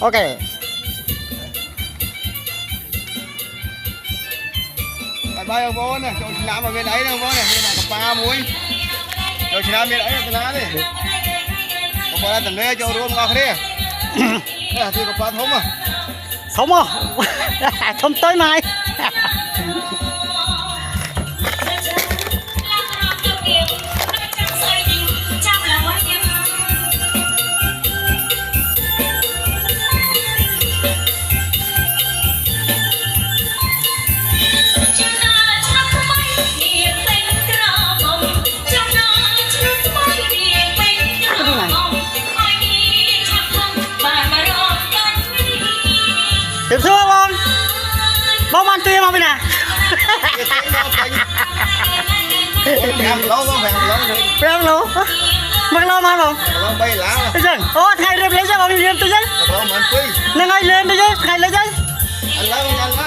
ok ไปเอาโบนโจชนะมาเป็นไอ้นะโบนเนี่ยกับปลามุ้ยโจชนะเป็นไอ้ชนะดิกับปลาแต่เนื้อโจรวมกันเนี่ยนี่ที่กับปลาทมอ่ะ sống à không tới mai ถึงซื้อบอลมันตีมาไปไหน em lố có phải lố thôi เรื่องรู้มันรอมาบง lố bay lá ตัวจังโอ้ไทยเรียบเลยใช่บอลเรียนตัวจัง lố mà anh quý ยังไงเรียนตัวจังใครเลยจัง anh lá